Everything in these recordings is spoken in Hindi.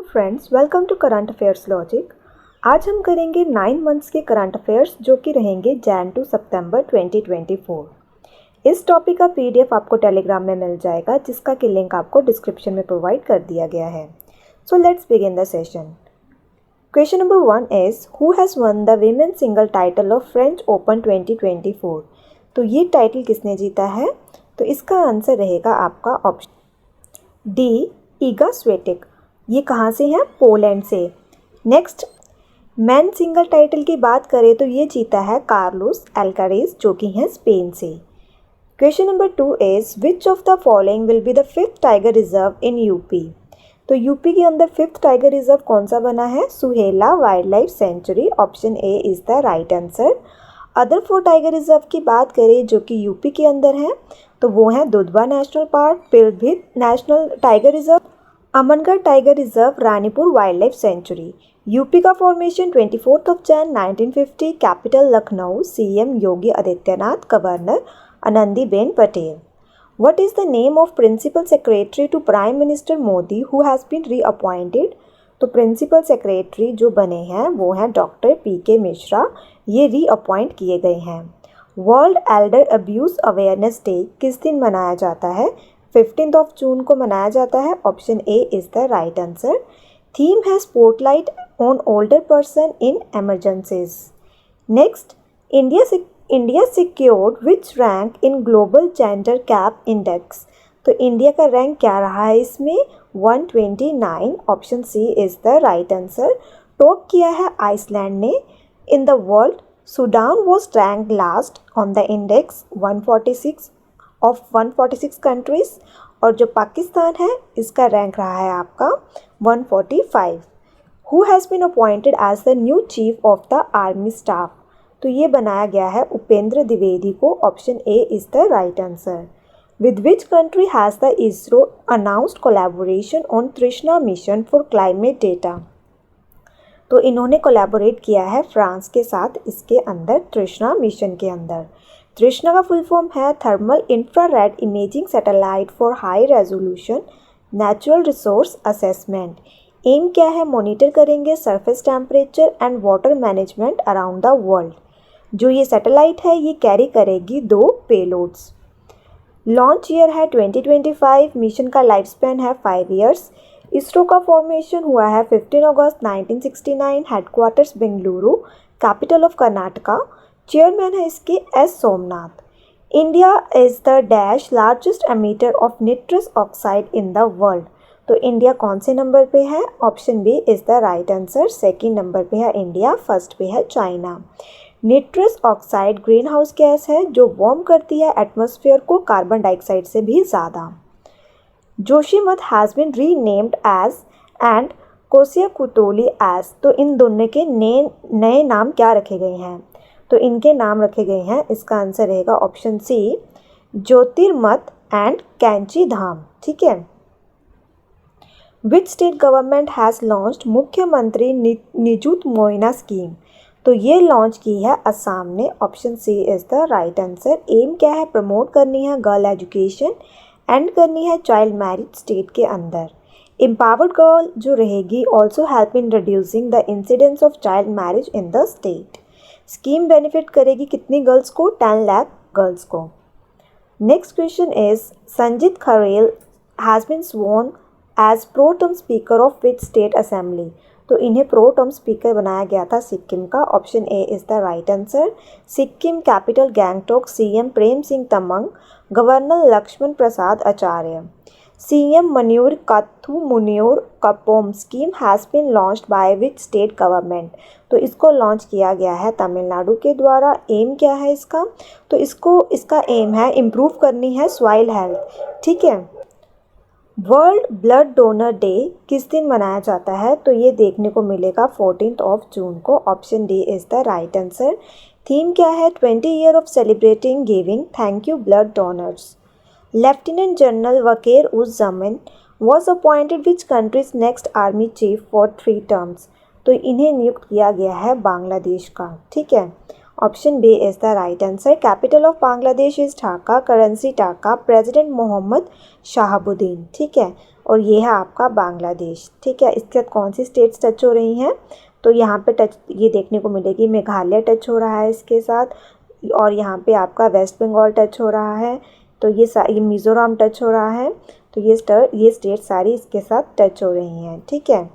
Friends, welcome to current affairs logic. आज हम करेंगे 9 मंथ्स के करंट अफेयर्स जो कि रहेंगे जैन टू सितंबर 2024। इस टॉपिक का पीडीएफ आपको टेलीग्राम में मिल जाएगा, जिसका कि लिंक आपको डिस्क्रिप्शन में प्रोवाइड कर दिया गया है। So let's begin the session. Question number 1 is who has won the women single title of French open 2024। तो ये टाइटल किसने जीता है? तो इसका आंसर रहेगा आपका ऑप्शन डी, ईगा स्विएटेक। ये कहाँ से है? पोलैंड से। नेक्स्ट, मैन सिंगल टाइटल की बात करें तो ये जीता है कार्लोस अल्कारेज, जो कि हैं स्पेन से। Question number 2 is which of the following will be the 5th tiger reserve in UP. तो यूपी के अंदर 5th टाइगर रिजर्व कौन सा बना है? Suhela wildlife sanctuary. Option A is the right answer. Other 4 tiger reserve की बात करें जो कि यूपी के अंदर हैं, तो वो हैं Dudhwa national park, Pilibhit national tiger reserve, Amangarh tiger reserve, Ranipur wildlife sanctuary. UP का formation 24 Jan 1950, capital Lucknow, CM Yogi Adityanath, governor Anandiben Patel. What is the name of principal secretary to prime minister Modi who has been reappointed. तो प्रिंसिपल सेक्रेटरी जो बने हैं वो हैं डॉक्टर पीके मिश्रा। ये रीअपॉइंट किए गए हैं। World Elder abuse awareness day किस दिन मनाया जाता है? 15 जून को मनाया जाता है। Option A is the right answer. Theme है spotlight on older person in emergencies. Next, India secured which rank in global gender gap index. तो इंडिया का रैंक क्या रहा है इसमें? 129। Option C is the right answer. Top किया है आइसलैंड ने। In the world, Sudan was rank last on the index 146 countries, और जो पाकिस्तान है इसका रैंक रहा है आपका 145। Who has been appointed as the new chief of the army staff. तो ये बनाया गया है उपेंद्र द्विवेदी को। Option A is the right answer. With which country has the ISRO announced collaboration on Trishna mission for climate data. तो इन्होंने कोलैबोरेट किया है फ्रांस के साथ इसके अंदर, तृष्णा मिशन के अंदर। तृष्णा का फुल फॉर्म है thermal infrared imaging satellite for high resolution natural resource assessment. Aim क्या है? मॉनिटर करेंगे surface temperature and water management around the world. जो ये सैटेलाइट है ये कैरी करेगी 2 पेलोड्स। लॉन्च ईयर है 2025। मिशन का लाइफ स्पैन है 5 ईयर्स। इसरो का फॉर्मेशन हुआ है 15 अगस्त 1969। Headquarters Bengaluru, capital of Karnataka. Chairman है इसके S Somnath. India is the dash largest emitter of nitrous oxide in the world. तो इंडिया कौन से नंबर पे है? Option B is the right answer. Second number पे है इंडिया, फर्स्ट पे है China. Nitrous oxide greenhouse gas है जो वार्म करती है एटमॉस्फेयर को कार्बन डाइऑक्साइड से भी ज़्यादा। Joshimath has been renamed as and Kosiyakutoli as. तो इन दोनों के नए नाम क्या रखे गए हैं? तो इनके नाम रखे गए हैं, इसका आंसर रहेगा ऑप्शन सी, ज्योतिर्मठ एंड कैंची धाम। ठीक है। विच स्टेट गवर्नमेंट हैज़ लॉन्च्ड मुख्यमंत्री निजुत मोइना स्कीम। तो ये लॉन्च की है असम ने। Option C is the right answer. Aim क्या है? प्रमोट करनी है गर्ल एजुकेशन, एंड करनी है चाइल्ड मैरिज स्टेट के अंदर। एम्पावर्ड गर्ल जो रहेगी also help in reducing the incidence of child marriage in the state. Scheme benefit करेगी कितनी गर्ल्स को? 10 लाख गर्ल्स को। Next question is Sanjit Kharel has been sworn as pro term speaker of which state assembly. तो इन्हें प्रो टर्म स्पीकर बनाया गया था सिक्किम का। Option A is the right answer. Sikkim capital Gangtok, CM Prem Singh Tamang, governor Lakshman Prasad Acharya. CM मन्यूर काथू मुन्यूर कपोम scheme has been launched by which state government. तो इसको लॉन्च किया गया है तमिलनाडु के द्वारा। एम क्या है इसका? तो इसका एम है इम्प्रूव करनी है सॉइल हेल्थ। ठीक है। वर्ल्ड ब्लड डोनर डे किस दिन मनाया जाता है? तो ये देखने को मिलेगा 14 जून को। Option D is the right answer. Theme क्या है? 20 year of celebrating giving thank you blood donors. Lieutenant general Waqar uz Zaman was appointed which countries next army chief for 3 terms. तो इन्हें नियुक्त किया गया है बांग्लादेश का। ठीक है। Option B is the right answer. Capital of Bangladesh is Dhaka, currency taka, president Mohammed Shahabuddin. ठीक है। और ये है आपका बांग्लादेश। ठीक है, इसके साथ कौन सी स्टेट्स टच हो रही हैं, तो यहाँ पे टच ये देखने को मिलेगी, मेघालय टच हो रहा है इसके साथ, और यहाँ पे आपका वेस्ट बंगाल टच हो रहा है, तो ये मिज़ोरम टच हो रहा है, तो ये स्टेट सारी इसके साथ टच हो रही हैं। ठीक है।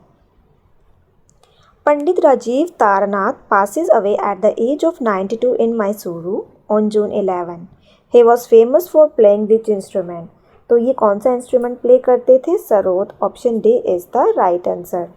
पंडित Rajiv Taranath passes away at the age of 92 in Mysuru on June 11. He was famous for playing which instrument? तो ये कौन सा इंस्ट्रूमेंट प्ले करते थे? Sarod. Option D is the right answer.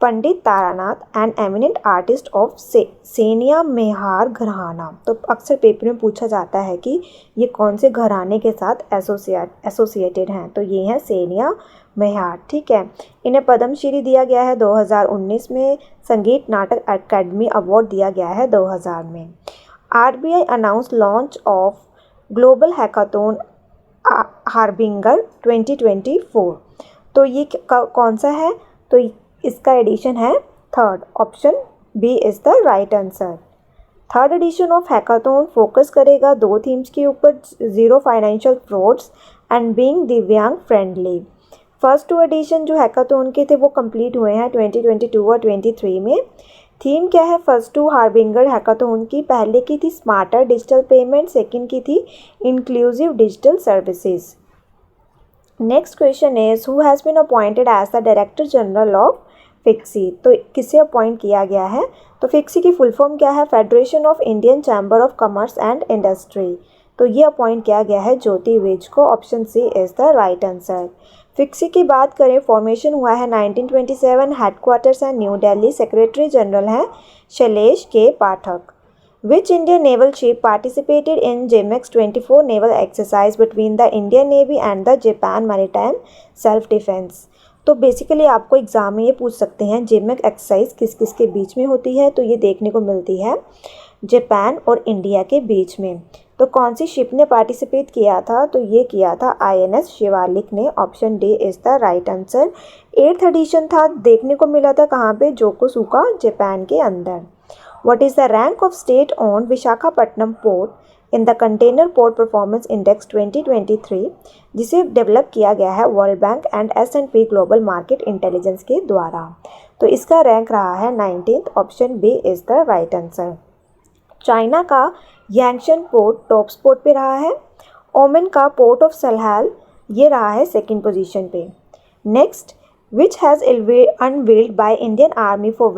Pandit Taranath and eminent artist of Senia Maihar gharana. तो अक्सर पेपर में पूछा जाता है कि ये कौन से घराने के साथ एसोसिएटेड हैं, तो ये हैं सेनिया मेहार। ठीक है। इन्हें पद्मश्री दिया गया है 2019 में, संगीत नाटक अकादमी अवार्ड दिया गया है 2000 में। RBI announce launch of global hackathon harbinger 2024। तो ये कौन सा है? तो इसका एडिशन है third. Option B is the right answer. Third edition of hackathon focus करेगा 2 थीम्स के ऊपर, zero financial frauds and being divyang friendly. First 2 edition जो हैकाथॉन के थे वो कंप्लीट हुए हैं 2022 और 23 में। थीम क्या है फर्स्ट 2 हार्बिंगर हैकाथॉन की? पहले की थी स्मार्टर डिजिटल पेमेंट, सेकंड की थी inclusive digital services. Next question is who has been appointed as the director general of FICCI. तो किसे अपॉइंट किया गया है? तो फिक्सी की फुल फॉर्म क्या है? Federation of Indian Chamber of Commerce and Industry. तो ये अपॉइंट किया गया है ज्योति विज को। Option C is the right answer. FICCI की बात करें, फॉर्मेशन हुआ है 1927, हेडक्वार्टर्स है न्यू दिल्ली, सेक्रेटरी जनरल हैं शैलेश के पाठक। Which Indian naval ship participated in JMEX 24 naval exercise between the Indian Navy and the Japan Maritime Self Defense? तो बेसिकली आपको एग्ज़ाम में ये पूछ सकते हैं जेमेक एक्सरसाइज किस किस के बीच में होती है, तो ये देखने को मिलती है जापान और इंडिया के बीच में। तो कौन सी शिप ने पार्टिसिपेट किया था? तो ये किया था INS शिवालिक ने। Option D is the right answer. 8th edition था, देखने को मिला था कहाँ पे? जोकोसुका जापान के अंदर। What is the rank of state-owned Visakhapatnam Port in the Container Port Performance Index 2023, जिसे डेवलप किया गया है World Bank and S&P global market intelligence के द्वारा। तो इसका रैंक रहा है 19th। Option B is the right answer. China का यांगशन पोर्ट टॉप स्पॉट पे रहा है। ओमन का पोर्ट ऑफ सलहाल ये रहा है सेकेंड पोजीशन पे। Next, which has unveiled by Indian Army for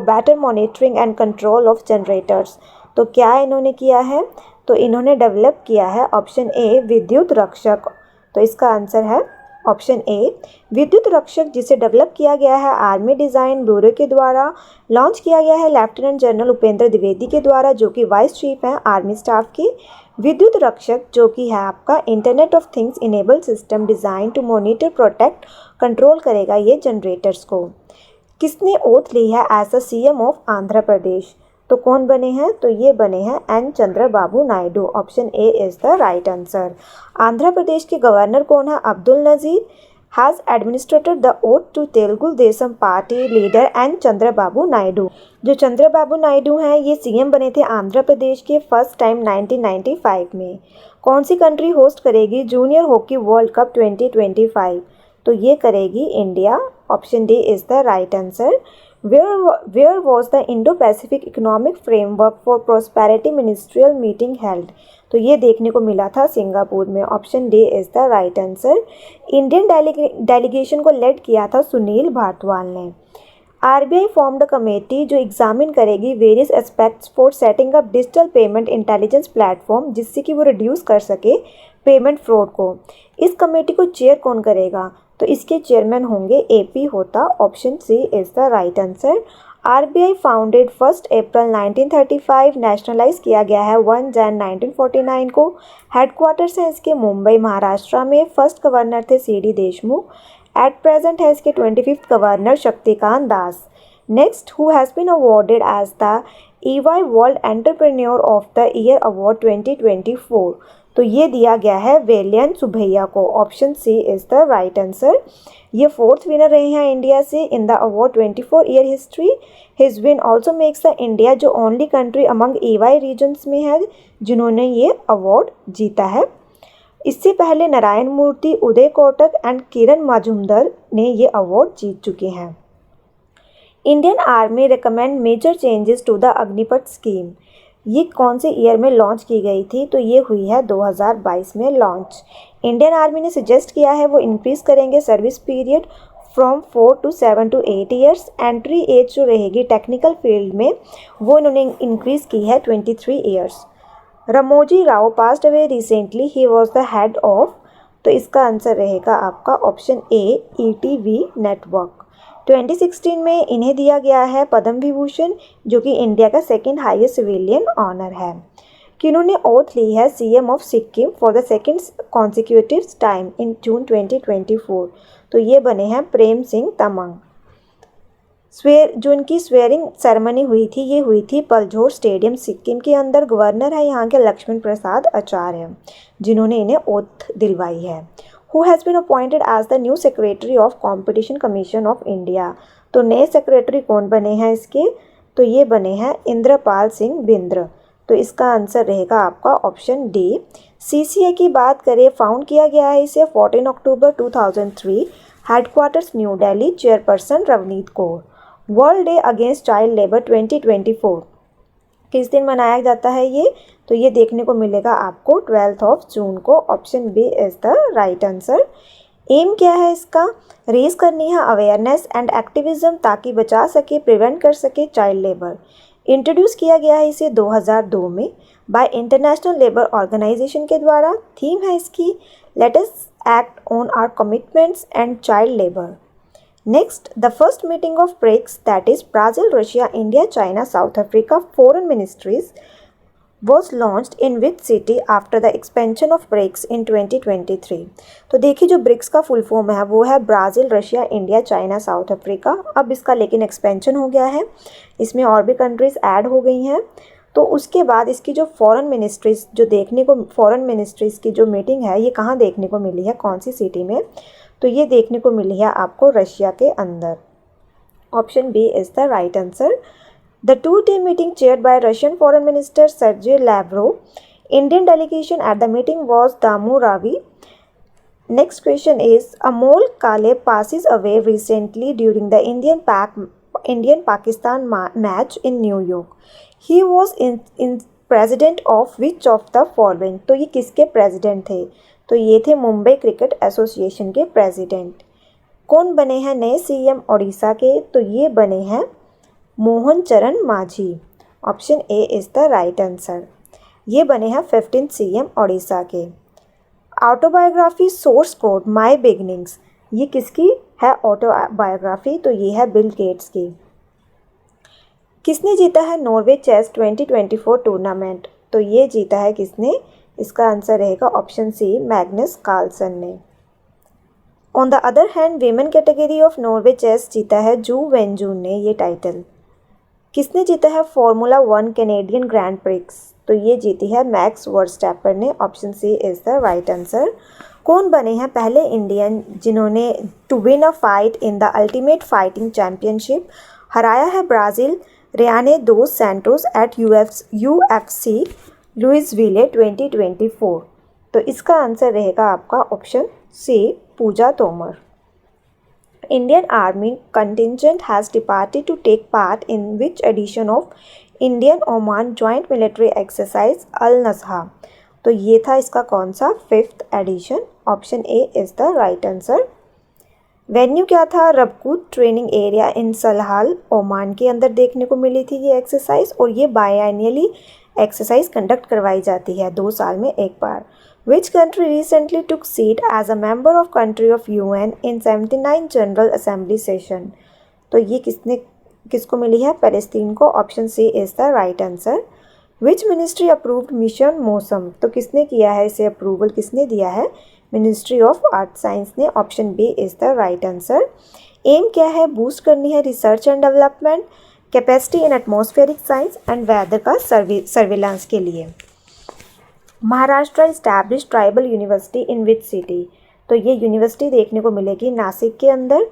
better monitoring and control of generators। तो क्या इन्होंने किया है? तो इन्होंने डेवलप किया है ऑप्शन ए विद्युत रक्षक। तो इसका आंसर है ऑप्शन ए विद्युत रक्षक, जिसे डेवलप किया गया है आर्मी डिज़ाइन ब्यूरो के द्वारा। लॉन्च किया गया है लेफ्टिनेंट जनरल उपेंद्र द्विवेदी के द्वारा, जो कि वाइस चीफ हैं आर्मी स्टाफ के। विद्युत रक्षक जो कि है आपका internet of things enable system design to monitor protect control करेगा ये जनरेटर्स को। किसने ओथ ली है as a CM of Andhra Pradesh? तो कौन बने हैं? तो ये बने हैं N Chandrababu Naidu. Option A is the right answer. Andhra Pradesh के गवर्नर कौन है? Abdul Nazeer has administered the oath to Telugu Desam party leader N Chandrababu Naidu. जो चंद्रबाबू नायडू हैं ये CM बने थे आंध्र प्रदेश के फर्स्ट टाइम 1995 में। कौन सी कंट्री होस्ट करेगी जूनियर हॉकी वर्ल्ड कप 2025? तो ये करेगी India. Option D is the right answer. Where was the Indo Pacific economic framework for prosperity ministerial meeting held? तो ये देखने को मिला था सिंगापुर में। Option D is the right answer. Indian delegation को लेड किया था सुनील भारद्वाज ने। RBI फॉर्म्ड कमेटी जो एग्जामिन करेगी various aspects for setting up digital payment intelligence platform, जिससे कि वो रिड्यूस कर सके पेमेंट फ्रॉड को। इस कमेटी को चेयर कौन करेगा? तो इसके चेयरमैन होंगे AP Hota. Option C is the right answer. RBI founded 1 April 1935, nationalize किया गया है 1 जन 1949 को। हेडक्वार्टर्स हैं इसके मुंबई महाराष्ट्र में। फर्स्ट गवर्नर थे CD देशमुख। एट प्रेजेंट है इसके 25th governor Shaktikanta Das. Next, who has been awarded as the EY world entrepreneur of the year award 2024? तो ये दिया गया है वेलियन सुभैया को। Option C is the right answer. ये 4th विनर रहे हैं इंडिया से in the award 24 year history. His win also makes the India जो only country among EY regions में है जिन्होंने ये अवार्ड जीता है। इससे पहले नारायण मूर्ति, उदय कोटक एंड किरण मजूमदार ने ये अवार्ड जीत चुके हैं। Indian army recommend major changes to the Agnipath scheme. ये कौन से ईयर में लॉन्च की गई थी? तो ये हुई है 2022 में लॉन्च। इंडियन आर्मी ने सजेस्ट किया है वो इंक्रीज़ करेंगे service period from 4 to 7 to 8 years. Entry age जो रहेगी टेक्निकल फील्ड में वो इन्होंने इंक्रीज़ की है 23 years. Ramoji Rao passed away recently, he was the head of, तो इसका आंसर रहेगा आपका ऑप्शन ए, ETV नेटवर्क। 2016 में इन्हें दिया गया है पद्म विभूषण, जो कि इंडिया का सेकंड हाईएस्ट सिविलियन ऑनर है। किन्होंने ओथ ली है CM of Sikkim for the second consecutive time in June 2024, तो ये बने हैं प्रेम सिंह तमंग। जो इनकी स्वेयरिंग सेरेमनी हुई थी ये हुई थी पलझोर स्टेडियम सिक्किम के अंदर। गवर्नर है यहाँ के लक्ष्मण प्रसाद आचार्य, जिन्होंने इन्हें ओथ दिलवाई है। Who has been appointed as the new secretary of Competition Commission of India, तो नए सेक्रेटरी कौन बने हैं इसके? तो ये बने हैं इंद्रपाल सिंह बिंद्र, तो इसका आंसर रहेगा आपका ऑप्शन डी। CCA की बात करें, फाउंड किया गया है इसे 14 अक्टूबर 2003, headquarters new Delhi, chairperson Ravneet Kaur. World day against child labour 2024 किस दिन मनाया जाता है ये? तो ये देखने को मिलेगा आपको 12 जून को। Option B is the right answer. Aim क्या है इसका? रेज करनी है अवेयरनेस एंड एक्टिविज्म ताकि बचा सके, प्रिवेंट कर सके चाइल्ड लेबर। इंट्रोड्यूस किया गया है इसे 2002 में बाय इंटरनेशनल लेबर ऑर्गेनाइजेशन के द्वारा। थीम है इसकी let us act on our commitments end child labour. Next, the first meeting of BRICS, that is Brazil, Russia, India, China, South Africa foreign ministries, was launched in which city after the expansion of BRICS in 2023? तो देखिए जो ब्रिक्स का फुल फॉर्म है वो है Brazil, Russia, India, China, south Africa. अब इसका लेकिन एक्सपेंशन हो गया है, इसमें और भी कंट्रीज़ ऐड हो गई हैं। तो उसके बाद इसकी जो फॉरेन मिनिस्ट्रीज़ फॉरेन मिनिस्ट्रीज़ की जो मीटिंग है ये कहाँ देखने को मिली है, कौन सी सिटी में? तो ये देखने को मिली है आपको रशिया के अंदर। Option B is the right answer. The 2-day meeting chaired by Russian foreign minister Sergei Lavrov. Indian delegation at the meeting was Dammu Ravi. Next question is Amol Kale passes away recently during the Indian Pakistan match in New York. He was in president of which of the following? तो ये किसके प्रेसिडेंट थे? तो ये थे मुंबई क्रिकेट एसोसिएशन के प्रेसिडेंट। कौन बने हैं नए CM ओडिशा के? तो ये बने हैं मोहन चरण Manjhi. Option A is the right answer. ये बने हैं 15th CM ओडिशा के। Autobiography source code my beginnings, ये किसकी है ऑटोबायोग्राफी? तो ये है बिल गेट्स की। किसने जीता है नॉर्वे चेस 2024 टूर्नामेंट? तो ये जीता है किसने? इसका आंसर रहेगा ऑप्शन सी, मैग्नस कार्लसन ने। On the other hand women category of Norway chess जीता है जू वेंजून ने ये टाइटल। किसने जीता है फार्मूला 1 कैनेडियन ग्रैंड प्रिक्स? तो ये जीती है मैक्स वर्स्टैपर ने। Option C is the right answer. कौन बने हैं पहले इंडियन जिन्होंने to win a fight in the ultimate fighting championship? हराया है Brazil Rayanne dos Santos at UFC Louisville 2024। तो इसका आंसर रहेगा आपका option C, Puja Tomar. Indian army contingent has departed to take part in which edition of Indian Oman joint military exercise Al Najah? तो ये था इसका कौन सा? 5th addition. Option A is the right answer. Venue क्या था? Rabkoot training area in Salalah Oman के अंदर देखने को मिली थी ये एक्सरसाइज, और ये बायएनियली एक्सरसाइज कंडक्ट करवाई जाती है 2 साल में एक बार। Which country recently took seat as a member of country of UN in 79 general assembly session? तो ये किसको मिली है? पैलेस्तीन को। Option C is the right answer. Which ministry approved mission Mausam? तो किसने किया है इसे अप्रूवल, किसने दिया है? मिनिस्ट्री ऑफ आर्ट साइंस ने। Option B is the right answer. Aim क्या है? बूस्ट करनी है research and development, capacity in atmospheric science and weather का सर्विलांस के लिए। Maharashtra establish tribal university in which city? तो ये यूनिवर्सिटी देखने को मिलेगी नासिक के अंदर।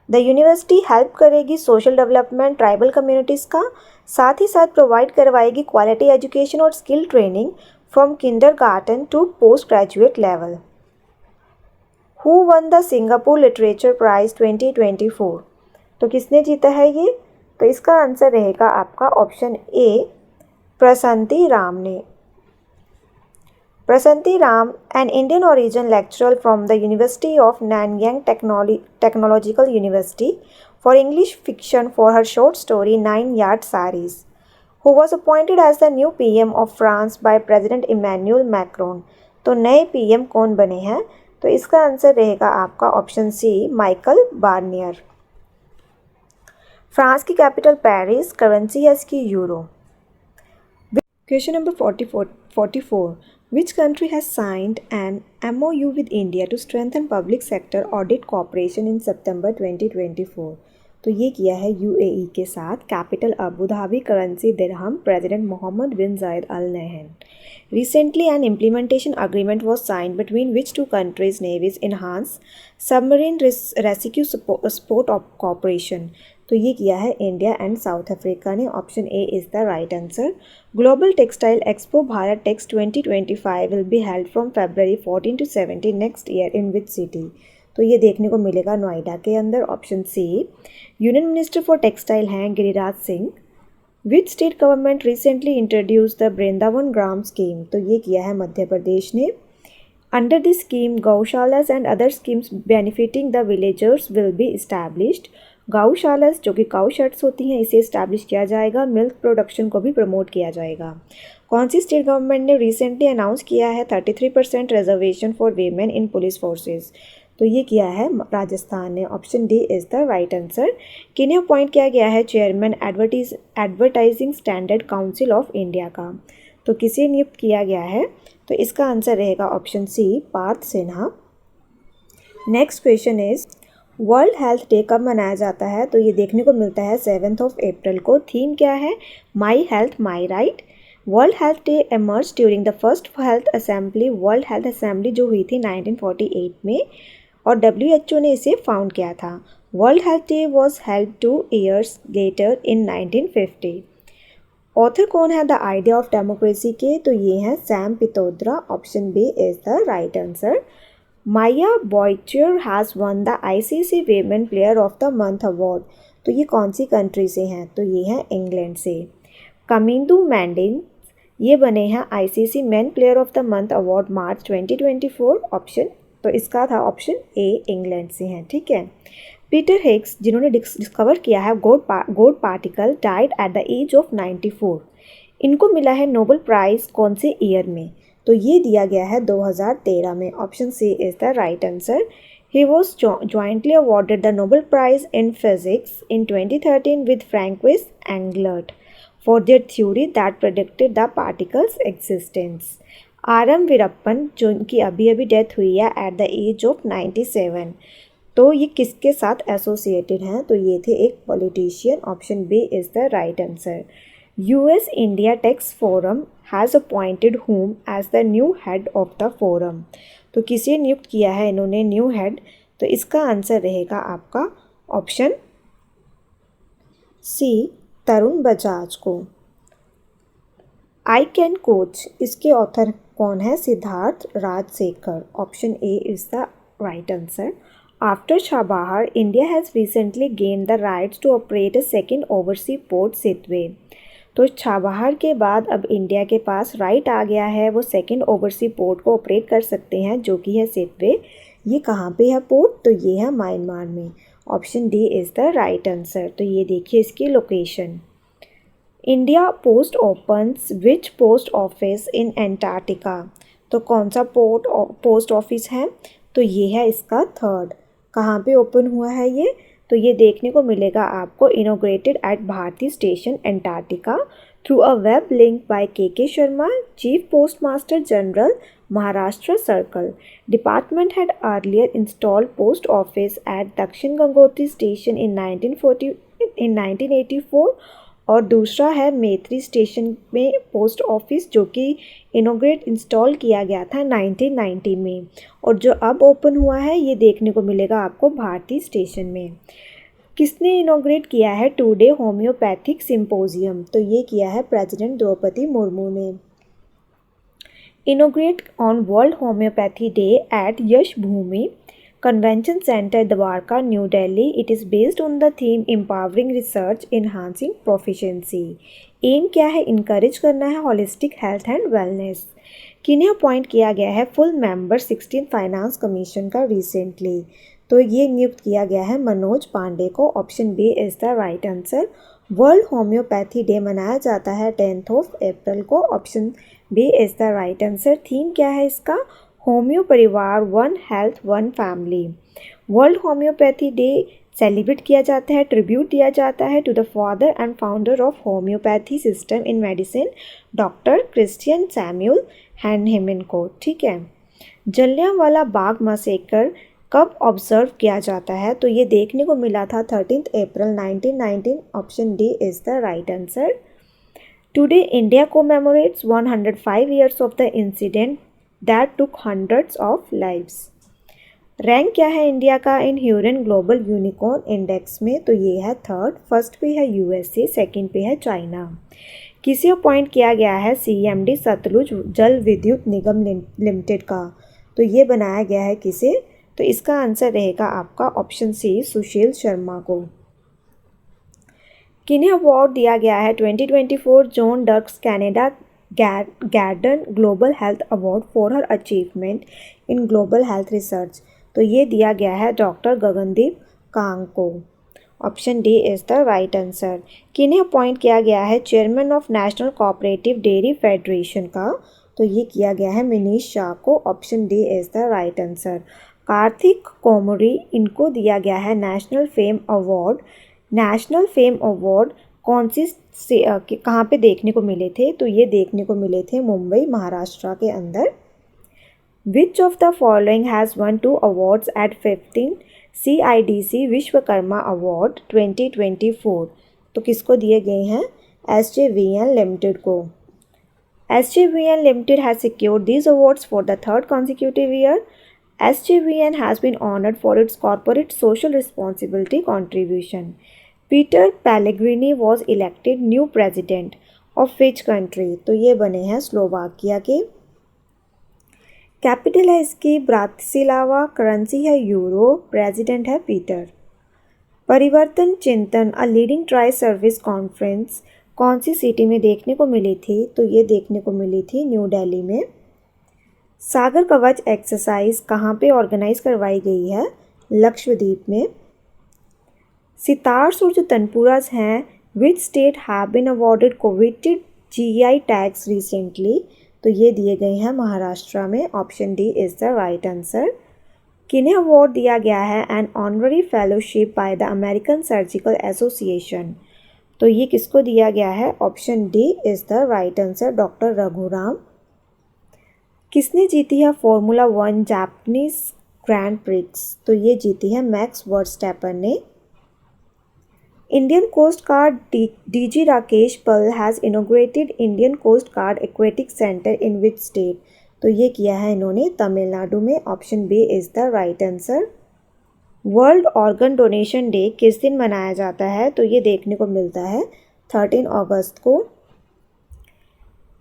द यूनिवर्सिटी हेल्प करेगी सोशल डेवलपमेंट ट्राइबल कम्युनिटीज़ का, साथ ही साथ प्रोवाइड करवाएगी क्वालिटी एजुकेशन और skill training from kindergarten to postgraduate level. Who won the Singapore Literature Prize 2024? तो किसने जीता है ये? तो इसका आंसर रहेगा आपका ऑप्शन ए, प्रसन्ति राम ने। Prasanthi Ram, an Indian origin lecturer from the University of Nanyang Technological University for English fiction for her short story 9 Yard Saris, who was appointed as the new PM of France by President Emmanuel Macron. तो नए PM कौन बने हैं? तो इसका आंसर रहेगा आपका option C, Michael Barnier. France की कैपिटल पेरिस, करेंसी है इसकी euro. Question number 44. Which country has signed an MOU with India to strengthen public sector audit cooperation in September 2024? तो ये किया है UAE के साथ, capital Abu Dhabi, currency dirham, president Mohammed bin Zayed Al Nahyan. Recently, an implementation agreement was signed between which two countries' navies enhance submarine rescue support cooperation? तो ये किया है इंडिया एंड साउथ अफ्रीका ने। Option A is the right answer. Global textile expo Bharat Tex 2025 will be held from February 14 to 17 next year in which city? तो ये देखने को मिलेगा नोएडा के अंदर। Option C. Union minister for textile हैं Giriraj Singh. Which state government recently introduce the Vrindavan Gram scheme? तो ये किया है मध्य प्रदेश ने। Under this scheme गौशालास and other schemes benefiting the villagers will be established. Gaushalas जो कि काउ शर्ट्स होती हैं, इसे इस्टेब्लिश किया जाएगा। मिल्क प्रोडक्शन को भी प्रमोट किया जाएगा। कौन सी स्टेट गवर्नमेंट ने रिसेंटली अनाउंस किया है 33% reservation for women in police forces? तो ये किया है राजस्थान ने। Option D is the right answer. किन्हें अपॉइंट किया गया है chairman advertising standard council of India का? तो किसे नियुक्त किया गया है? तो इसका आंसर रहेगा option C, Parth Sinha. Next question is world health day कब मनाया जाता है? तो ये देखने को मिलता है 7 अप्रैल को। थीम क्या है? My health my right. World health day emerge during the first health assembly. World health assembly जो हुई थी 1948 में, और WHO ने इसे फाउंड किया था। World health day was held 2 years later in 1950। Author कौन है द आइडिया ऑफ डेमोक्रेसी के? तो ये हैं Sam Pitroda. Option B is the right answer. Maia Bouchier has won the ICC women player of the month award. तो ये कौन सी कंट्री से हैं? तो ये हैं इंग्लैंड से। कमिंदू मैंडिन ये बने हैं ICC man player of the month award March 2024। Option, तो इसका था ऑप्शन ए, इंग्लैंड से हैं। ठीक है। पीटर हिग्स जिन्होंने डिस्कवर किया है God particle died at the age of 94। इनको मिला है नोबेल प्राइज़ कौन से ईयर में? तो ये दिया गया है 2013 में। Option C is the right answer. He was jointly awarded the Nobel prize in physics in 2013 with Francois Englert for their theory that predicted the particles existence. RM Veerappan जो इनकी अभी अभी डेथ हुई है एट द एज ऑफ 97। तो ये किसके साथ एसोसिएटेड हैं? तो ये थे एक politician. Option B is the right answer. US India Tax Forum has appointed whom as the new head of the forum? तो किसे नियुक्त किया है इन्होंने न्यू हेड? तो इसका आंसर रहेगा आपका ऑप्शन सी, तरुण बजाज को। आई कैन कोच इसके ऑथर कौन है? Siddharth Rajasekhar. Option A is the right answer. After Chabahar, India has recently gained the rights to operate a second overseas port Sidway। तो छाबहार के बाद अब इंडिया के पास राइट आ गया है, वो सेकंड ओवरसीज पोर्ट को ऑपरेट कर सकते हैं जो कि है सिदवे। ये कहाँ पे है पोर्ट? तो ये है म्यांमार में। Option D is the right answer. तो ये देखिए इसकी location. India post opens which post office in Antarctica? तो कौन सा पोस्ट ऑफिस है? तो ये है इसका थर्ड। कहाँ पे ओपन हुआ है ये? तो ये देखने को मिलेगा आपको inaugurated at Bharati station Antarctica through a web link by KK Sharma, chief post master general, Maharashtra circle. Department had earlier installed post office at Dakshin Gangotri station इन 1984, और दूसरा है मैत्री स्टेशन में पोस्ट ऑफिस जो कि इनोग्रेट इंस्टॉल किया गया था 1990 में, और जो अब ओपन हुआ है ये देखने को मिलेगा आपको भारती स्टेशन में। किसने इनोग्रेट किया है 2-day होम्योपैथिक सिंपोजियम? तो ये किया है प्रेसिडेंट द्रौपदी मुर्मू ने। inaugurate on World Homeopathy Day at Yash Bhumi Convention Center, Dwarka, New Delhi. It is based on the theme Empowering Research, Enhancing Proficiency. Aim क्या है? इनकरेज करना है होलिस्टिक हेल्थ एंड वेलनेस। किन्हें अपॉइंट किया गया है फुल मेंबर 16 फाइनेंस कमीशन का रिसेंटली? तो ये नियुक्त किया गया है मनोज पांडे को। Option B is the right answer. World homeopathy day मनाया जाता है 10 अप्रैल को। Option B is the right answer. Theme क्या है इसका? होम्यो परिवार, one health one family. World homeopathy day celebrate किया जाता है, ट्रिब्यूट दिया जाता है to the father and founder of homeopathy system in medicine, doctor Christian Samuel Hahnemann को। ठीक है। जलियांवाला बाग मैसेकर कब ऑब्जर्व किया जाता है? तो ये देखने को मिला था 13 April 1919। Option D is the right answer. Today India commemorates 105 years of the incident that took hundreds of lives. Rank क्या है इंडिया का in Hurun global unicorn index में? तो ये है थर्ड। फर्स्ट पे है यूएसए, सेकंड पे है चाइना। किसे अपॉइंट किया गया है सीएमडी सतलुज जल विद्युत निगम लिमिटेड का? तो ये बनाया गया है किसे? तो इसका आंसर रहेगा आपका ऑप्शन सी, सुशील शर्मा को। किन्हें अवार्ड दिया गया है 2024 John Dirks Canada Gairdner global health award for her achievement in global health research? तो ये दिया गया है डॉक्टर गगनदीप कांग को। Option D is the right answer. किन्हें अपॉइंट किया गया है chairman of national cooperative dairy federation का? तो ये किया गया है मनीष शाह को। Option D is the right answer. Kartik Komari, इनको दिया गया है national fame award. National fame award कौन सी कहाँ पे देखने को मिले थे? तो ये देखने को मिले थे मुंबई, महाराष्ट्र के अंदर। Which of the following has won 2 awards at 15 CIDC Vishwakarma award 2024? तो किसको दिए गए हैं? SJVN लिमिटेड को। SJVN Limited has secured these awards for the third consecutive year. SJVN has been honored for its corporate social responsibility contribution. Peter Pellegrini was elected new president of which country? तो ये बने हैं स्लोवाकिया के। कैपिटल है इसकी ब्रातिस्लावा, करेंसी है यूरो, प्रेसिडेंट है पीटर। परिवर्तन चिंतन a leading tri service conference कौन सी सिटी में देखने को मिली थी? तो ये देखने को मिली थी न्यू दिल्ली में। सागर कवच एक्सरसाइज कहाँ पे ऑर्गेनाइज करवाई गई है? लक्षद्वीप में। सितार्स और जो तनपुरास हैं which state have been awarded coveted GI tags recently? तो ये दिए गए हैं महाराष्ट्र में। Option D is the right answer. किन्हें अवार्ड दिया गया है an honorary fellowship by the American surgical association? तो ये किसको दिया गया है? Option D is the right answer, doctor Raghuram. किसने जीती है फॉर्मूला 1 जापानीज ग्रैंड प्रिक्स? तो ये जीती है मैक्स वर्स्टैपन ने। Indian coast guard DG Rakesh Pal has inaugurated Indian coast guard aquatic centre in which state? तो ये किया है इन्होंने तमिलनाडु में। Option B is the right answer. World organ donation day किस दिन मनाया जाता है? तो ये देखने को मिलता है 13 अगस्त को।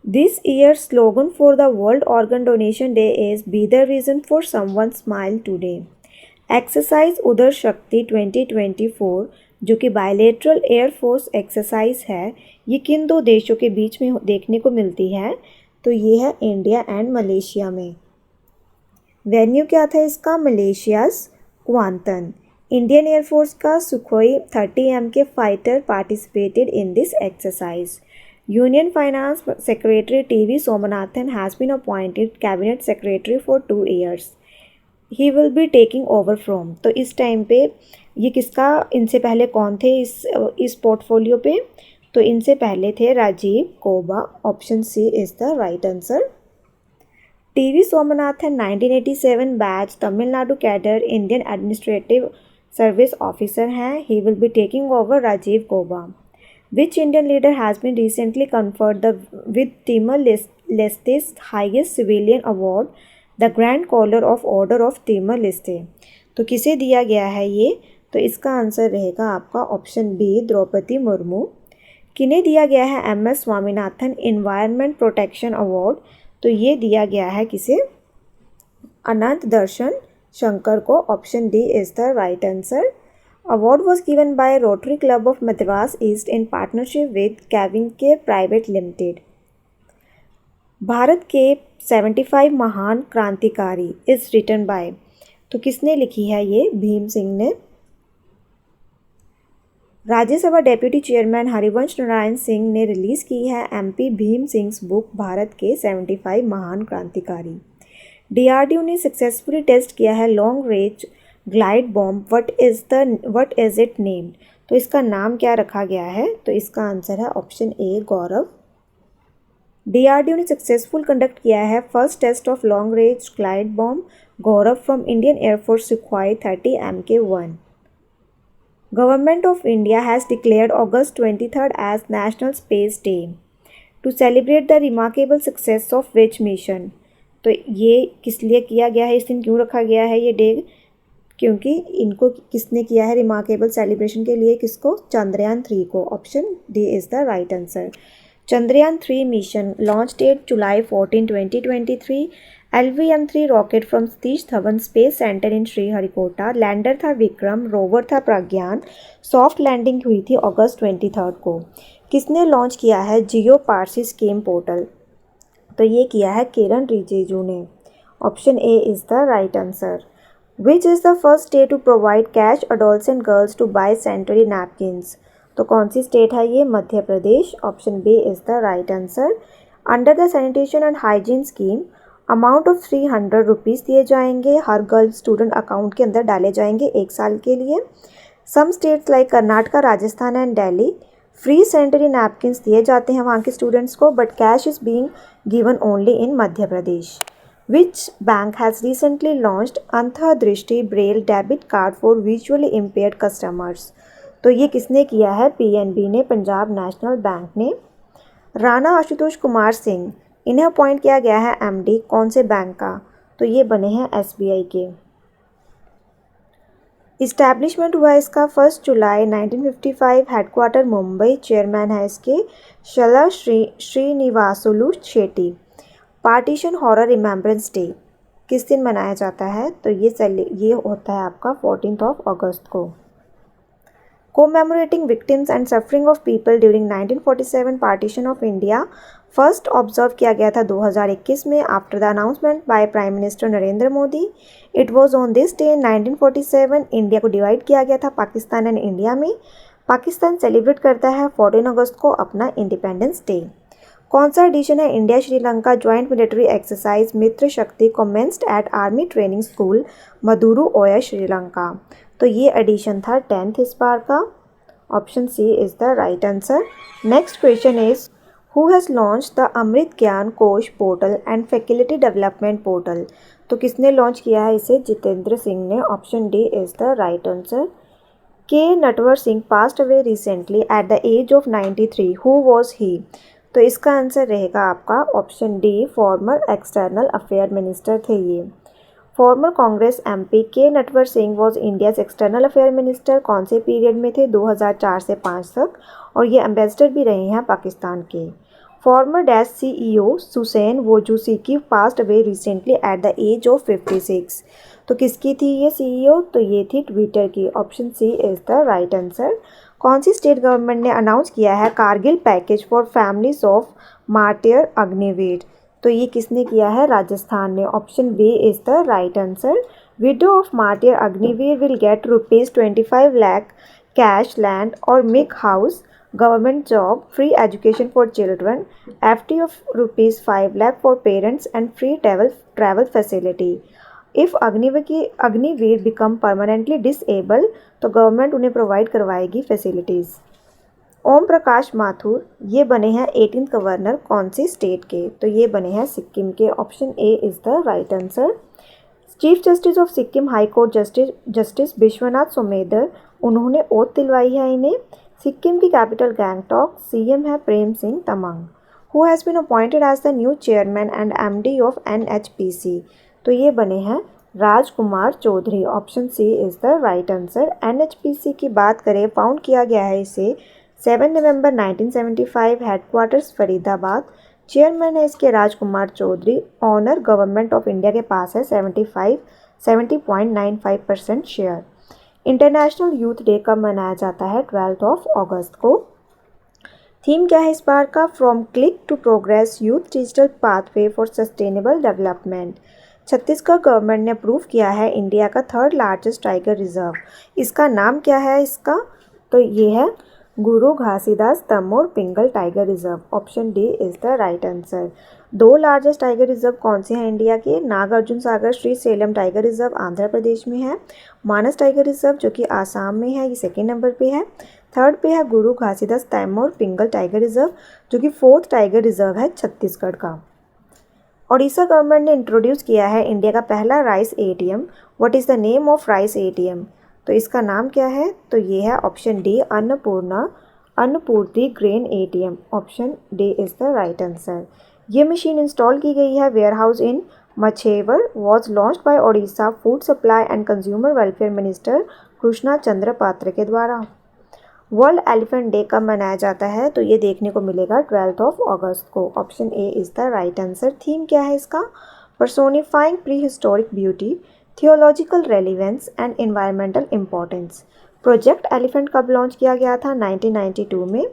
This year slogan for the world organ donation day is be the reason for someone smile today. Exercise उदर शक्ति 2024 जो कि बायलेटरल एयरफोर्स एक्सरसाइज है, ये किन दो देशों के बीच में देखने को मिलती है? तो ये है इंडिया एंड मलेशिया में। वेन्यू क्या था इसका? Malaysia's Kuantan. इंडियन एयरफोर्स का सुखोई 30M के fighter participated in this exercise. Union finance secretary TV Somanathan has been appointed cabinet secretary for 2 years. He will be taking over from. तो इस टाइम पे ये किसका, इनसे पहले कौन थे इस पोर्टफोलियो पे? तो इनसे पहले थे Rajiv Gauba. Option C is the right answer. TV Somanathan 1987 batch Tamil Nadu cadre Indian administrative service officer हैं। He will be taking over Rajiv Gauba. Which Indian leader has been recently conferred with Timor Leste's highest civilian award the grand collar of order of Timor Leste? तो किसे दिया गया है ये? तो इसका आंसर रहेगा आपका ऑप्शन बी, द्रौपदी मुर्मू। किन्हें दिया गया है MS Swaminathan environment protection award? तो ये दिया गया है किसे? अनंत दर्शन शंकर को। Option D is the right answer. Award was given by rotary club of Madras east in partnership with Kevin care private limited. Bharat के 75 महान क्रांतिकारी इज रिटन बाय, तो किसने लिखी है ये? भीम सिंह ने। राज्यसभा डेप्यूटी चेयरमैन हरिवंश नारायण सिंह ने रिलीज़ की है एमपी भीम सिंह बुक भारत के 75 महान क्रांतिकारी। डीआरडीओ ने सक्सेसफुली टेस्ट किया है long range glide bomb. What is it named? तो इसका नाम क्या रखा गया है? तो इसका आंसर है ऑप्शन ए गौरव। डीआरडीओ ने सक्सेसफुल कंडक्ट किया है first test of long range glide bomb Gaurav from Indian air force Sukhoi 30 MK1। Government of India has declared August 23rd as National Space Day to celebrate the remarkable success of which mission? तो ये किस लिए किया गया है? इस दिन क्यों रखा गया है ये डे? क्योंकि इनको किसने किया है रिमार्केबल सेलिब्रेशन के लिए? किसको? चंद्रयान 3 को। Option D is the right answer. Chandrayaan 3 mission launch date जुलाई 14, 2023। LVM-3 rocket from Satish Dhawan space centre in Sriharikota. Lander था विक्रम, रोवर था प्रज्ञान। सॉफ्ट लैंडिंग हुई थी अगस्त 23 को। किसने लॉन्च किया है जियो पारसी स्कीम पोर्टल? तो ये किया है किरण रिजिजू ने। Option A is the right answer. Which is the first state to provide cash adolescent girls to buy sanitary napkins? तो कौन सी स्टेट है ये? Madhya Pradesh. Option B is the right answer. Under the sanitation and hygiene scheme amount of 300 rupees दिए जाएंगे, हर गर्ल स्टूडेंट अकाउंट के अंदर डाले जाएंगे 1 साल के लिए। Some states like Karnataka, Rajasthan and Delhi free sanitary napkins दिए जाते हैं वहाँ के स्टूडेंट्स को, but cash is being given only in Madhya Pradesh. Which bank has recently launched Antardrishti Braille debit card for visually impaired customers? तो ये किसने किया है? पीएनबी ने, पंजाब नेशनल बैंक ने। राणा आशुतोष कुमार सिंह इन्हें अपॉइंट किया गया है एमडी कौन से बैंक का? तो ये बने हैं एसबीआई के। इस्टेब्लिशमेंट हुआ इसका 1 जुलाई 1955। हेडक्वार्टर मुंबई। चेयरमैन है इसके शला Srinivasulu Shetty. Partition horror remembrance day किस दिन मनाया जाता है? तो ये होता है आपका 14 अगस्त को। Commemorating victims and suffering of people during 1947 partition of India first observe किया गया था 2021 में after the announcement by prime minister Narendra Modi. It was on this day 1947 India को डिवाइड किया गया था पाकिस्तान एंड इंडिया में। पाकिस्तान सेलिब्रेट करता है 14 अगस्त को अपना इंडिपेंडेंस डे। कौन सा एडिशन है India Sri Lanka joint military exercise Mitra Shakti commenced at army training school Maduru Oya Sri Lanka? तो ये एडिशन था 10th इस बार का। Option C is the right answer. Next question is who has launch the Amrit Gyan Kosh portal and faculty development portal? तो किसने लॉन्च किया है इसे? जितेंद्र सिंह ने। Option D is the right answer. K Natwar Singh passed away recently at the age of 93। Who was he? तो इसका आंसर रहेगा आपका option D former external affair minister थे ये। फॉर्मर कांग्रेस एमपी के Natwar Singh was India's external affair minister. कौन से पीरियड में थे? 2004 से 5 तक, और ये एम्बेसडर भी रहे हैं पाकिस्तान के। Former dash CEO Susan Wojcicki passed away recently at the age of 56। तो किसकी थी ये सीईओ? तो ये थी ट्विटर की। Option C is the right answer. कौन सी स्टेट गवर्नमेंट ने अनाउंस किया है Kargil package for families of martyr Agniveer? तो ये किसने किया है? राजस्थान ने। Option B is the right answer. Widow of martyr Agniveer will get ₹25 lakh cash land और मिक house government job free education for children FD of ₹5 lakh for parents and free travel facility. If Agniveer become permanently disable तो गवर्नमेंट उन्हें प्रोवाइड करवाएगी फैसिलिटीज़। ओम प्रकाश माथुर ये बने हैं 18th गवर्नर कौन सी स्टेट के? तो ये बने हैं सिक्किम के। Option A is the right answer. Chief justice of Sikkim high court justice Vishwanath Somaddar उन्होंने ओथ दिलवाई है इन्हें। सिक्किम की कैपिटल गैंगटॉक। सीएम है Prem Singh Tamang. Who has been appointed as the new chairman and MD of NHPC? तो ये बने हैं Rajkumar Chaudhary. Option C is the right answer. NHPC की बात करें, फाउंड किया गया है इसे 7 नवंबर 1975, हेडक्वार्टर्स फरीदाबाद। चेयरमैन है इसके Rajkumar Chaudhary. Owner government of India के पास है 70.95% शेयर। इंटरनेशनल यूथ डे कब मनाया जाता है? 12 अगस्त को। थीम क्या है इस बार का? From click to progress youth digital pathway for sustainable development. Chhattisgarh government ने अप्रूव किया है इंडिया का 3rd लार्जेस्ट टाइगर रिजर्व। इसका नाम क्या है इसका? तो ये है गुरु घासीदास तमोर पिंगल tiger reserve. Option D is the right answer. 2 largest tiger reserve कौन से हैं इंडिया के? नागार्जुन सागर श्री सेलम टाइगर रिजर्व आंध्र प्रदेश में है। मानस टाइगर रिजर्व जो कि आसाम में है, ये 2nd नंबर पे है। 3rd पे है गुरु घासीदास तैमूर पिंगल टाइगर रिजर्व जो कि 4th टाइगर रिजर्व है छत्तीसगढ़ का। ओडिशा गवर्नमेंट ने इंट्रोड्यूस किया है इंडिया का पहला rice ATM. What is the name of rice ATM? तो इसका नाम क्या है? तो ये है option D Annapurti grain ATM. Option D is the right answer. ये मशीन इंस्टॉल की गई है warehouse in Mancheswar. Was launched by Odisha food supply and consumer welfare minister Krishna Chandra Patra के द्वारा। वर्ल्ड एलिफेंट डे कब मनाया जाता है? तो ये देखने को मिलेगा 12 अगस्त को। Option A is the right answer. Theme क्या है इसका? Personifying prehistoric beauty, theological relevance and environmental importance. Project elephant कब लॉन्च किया गया था? 1992 में।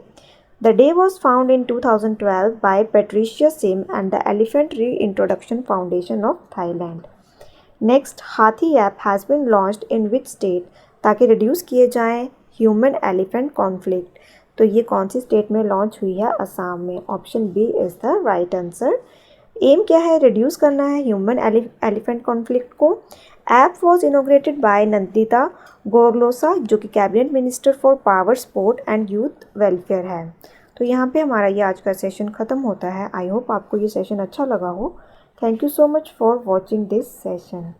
The day was found in 2012 by Patricia Sim and the elephant reintroduction foundation of Thailand. Next, Hathi app has been launched in which state? ताकि रिड्यूस किए जाएँ ह्यूमन एलिफेंट कॉन्फ्लिक्ट। तो ये कौन सी स्टेट में लॉन्च हुई है? असम में। Option B is the right answer. Aim क्या है? रिड्यूस करना है ह्यूमन एलिफेंट कॉन्फ्लिक्ट को। App was inaugurated by Nandita Gorlosa जो कि cabinet minister for power sport and youth welfare है। तो यहाँ पे हमारा ये आज का सेशन ख़त्म होता है। आई होप आपको ये सेशन अच्छा लगा हो। Thank you so much for watching this session.